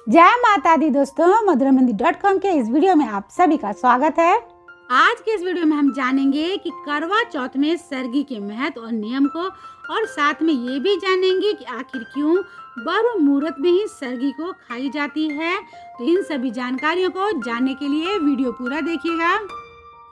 जय माता दी दोस्तों, मधुरामेहंदी.com के इस वीडियो में आप सभी का स्वागत है। आज के इस वीडियो में हम जानेंगे कि करवा चौथ में सरगी के महत्व और नियम को, और साथ में ये भी जानेंगे कि आखिर क्यों ब्रह्म मुहूर्त में ही सरगी को खाई जाती है। तो इन सभी जानकारियों को जानने के लिए वीडियो पूरा देखिएगा।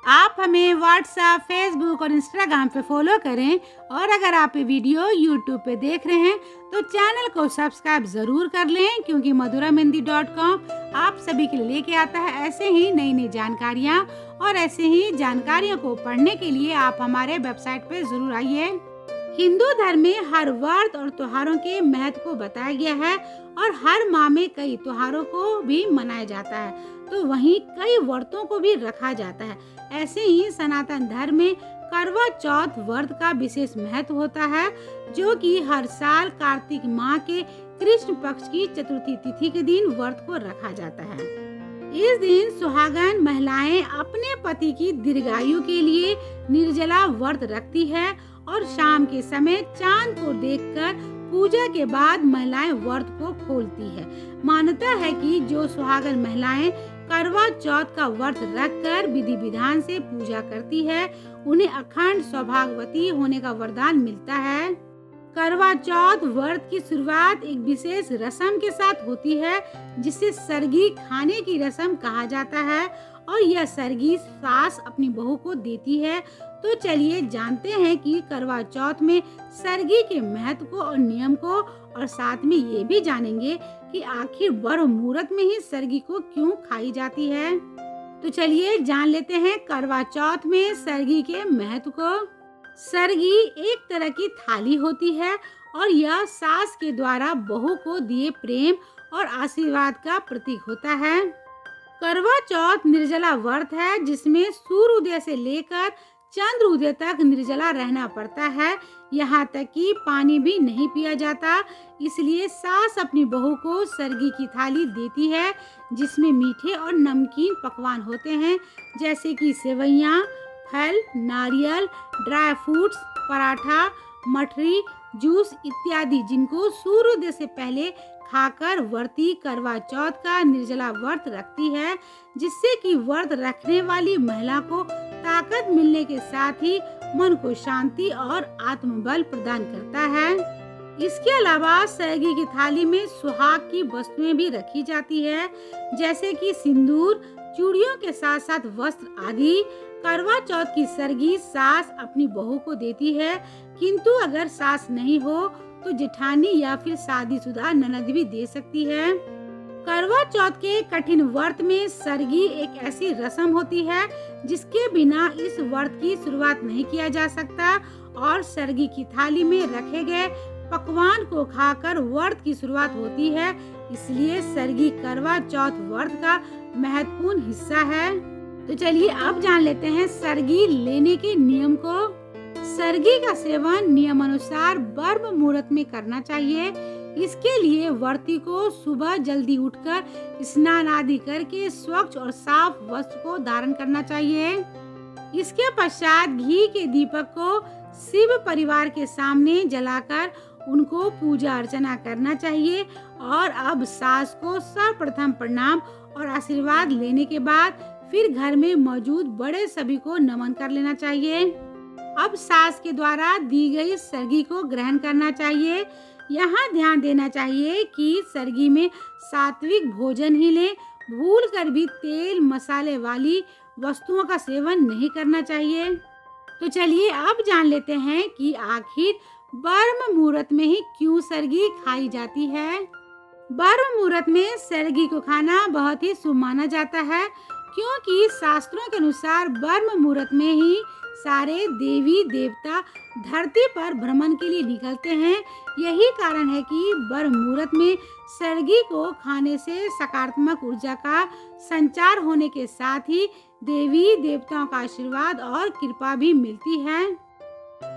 आप हमें व्हाट्सएप, फेसबुक और इंस्टाग्राम पे फॉलो करें, और अगर आप ये वीडियो यूट्यूब पे देख रहे हैं तो चैनल को सब्सक्राइब जरूर कर लें, क्योंकि मधुरामेहंदी.com आप सभी के लिए लेके आता है ऐसे ही नई नई जानकारियाँ। और ऐसे ही जानकारियों को पढ़ने के लिए आप हमारे वेबसाइट पे जरूर आइए। हिंदू धर्म में हर व्रत और त्योहारों के महत्व को बताया गया है, और हर माह में कई त्योहारों को भी मनाया जाता है, तो वहीं कई व्रतों को भी रखा जाता है। ऐसे ही सनातन धर्म में करवा चौथ व्रत का विशेष महत्व होता है, जो कि हर साल कार्तिक माह के कृष्ण पक्ष की चतुर्थी तिथि के दिन व्रत को रखा जाता है। इस दिन सुहागन महिलाएं अपने पति की दीर्घायु के लिए निर्जला व्रत रखती है, और शाम के समय चांद को देखकर पूजा के बाद महिलाएं व्रत को खोलती है। मान्यता है कि जो सुहागन महिलाएं करवा चौथ का व्रत रखकर विधि विधान से पूजा करती है, उन्हें अखंड सौभाग्यवती होने का वरदान मिलता है। करवा चौथ व्रत की शुरुआत एक विशेष रस्म के साथ होती है, जिसे सरगी खाने की रस्म कहा जाता है, और यह सरगी सास अपनी बहू को देती है। तो चलिए जानते हैं कि करवा चौथ में सरगी के महत्व को और नियम को, और साथ में ये भी जानेंगे कि आखिर ब्रह्म मुहूर्त में ही सरगी को क्यों खाई जाती है। तो चलिए जान लेते हैं करवा चौथ में सरगी के महत्व को। सरगी एक तरह की थाली होती है, और यह सास के द्वारा बहू को दिए प्रेम और आशीर्वाद का प्रतीक होता है। करवा चौथ निर्जला व्रत है, जिसमें सूर्योदय से लेकर चंद्र उदय तक निर्जला रहना पड़ता है। यहाँ तक कि पानी भी नहीं पिया जाता। इसलिए सास अपनी बहू को सरगी की थाली देती है, जिसमें मीठे और नमकीन पकवान होते हैं, जैसे कि सेवइयाँ, फल, नारियल, ड्राई फ्रूट्स, पराठा, मठरी, जूस इत्यादि, जिनको सूर्योदय से पहले खाकर व्रती करवा चौथ का निर्जला व्रत रखती है, जिससे कि व्रत रखने वाली महिला को ताकत मिलने के साथ ही मन को शांति और आत्मबल प्रदान करता है। इसके अलावा सरगी की थाली में सुहाग की वस्तुएं भी रखी जाती है, जैसे कि सिंदूर, चूड़ियों के साथ साथ वस्त्र आदि। करवा चौथ की सरगी सास अपनी बहू को देती है, किंतु अगर सास नहीं हो तो जेठानी या फिर शादीशुदा ननद भी दे सकती है। करवा चौथ के कठिन व्रत में सरगी एक ऐसी रस्म होती है जिसके बिना इस व्रत की शुरुआत नहीं किया जा सकता, और सरगी की थाली में रखे गए पकवान को खाकर व्रत की शुरुआत होती है। इसलिए सरगी करवा चौथ व्रत का महत्वपूर्ण हिस्सा है। तो चलिए अब जान लेते हैं सरगी लेने के नियम को। सरगी का सेवन नियमानुसार ब्रह्म मुहूर्त में करना चाहिए। इसके लिए व्रती को सुबह जल्दी उठकर स्नान आदि करके स्वच्छ और साफ वस्त्र को धारण करना चाहिए। इसके पश्चात घी के दीपक को शिव परिवार के सामने जलाकर उनको पूजा अर्चना करना चाहिए। और अब सास को सर्वप्रथम प्रणाम और आशीर्वाद लेने के बाद फिर घर में मौजूद बड़े सभी को नमन कर लेना चाहिए। अब सास के द्वारा दी गई सरगी को ग्रहण करना चाहिए। यहाँ ध्यान देना चाहिए कि सरगी में सात्विक भोजन ही लें, भूलकर भी तेल मसाले वाली वस्तुओं का सेवन नहीं करना चाहिए। तो चलिए अब जान लेते हैं कि आखिर ब्रह्म मुहूर्त में ही क्यों सरगी खाई जाती है। ब्रह्म मुहूर्त में सरगी को खाना बहुत ही शुभ माना जाता है, क्योंकि शास्त्रों के अनुसार ब्रह्म मुहूर्त में ही सारे देवी देवता धरती पर भ्रमण के लिए निकलते हैं। यही कारण है कि ब्रह्म मुहूर्त में सरगी को खाने से सकारात्मक ऊर्जा का संचार होने के साथ ही देवी देवताओं का आशीर्वाद और कृपा भी मिलती है।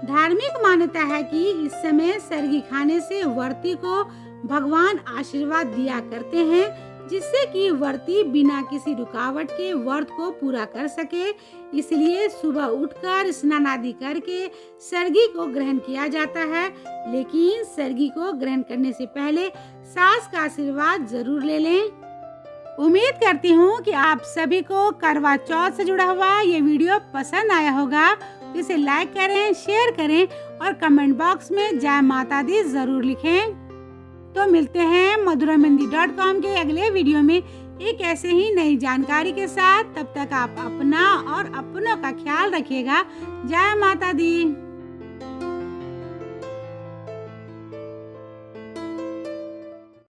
धार्मिक मान्यता है कि इस समय सरगी खाने से व्रती को भगवान आशीर्वाद दिया करते हैं, जिससे कि व्रती बिना किसी रुकावट के व्रत को पूरा कर सके। इसलिए सुबह उठकर स्नान आदि करके सरगी को ग्रहण किया जाता है। लेकिन सरगी को ग्रहण करने से पहले सास का आशीर्वाद जरूर ले लें। उम्मीद करती हूँ कि आप सभी को करवा चौथ से जुड़ा हुआ ये वीडियो पसंद आया होगा। तो इसे लाइक करें, शेयर करें और कमेंट बॉक्स में जय माता दी जरूर लिखें। तो मिलते हैं madhuramendi.com के अगले वीडियो में एक ऐसे ही नई जानकारी के साथ। तब तक आप अपना और अपनों का ख्याल रखिएगा। जय माता दी।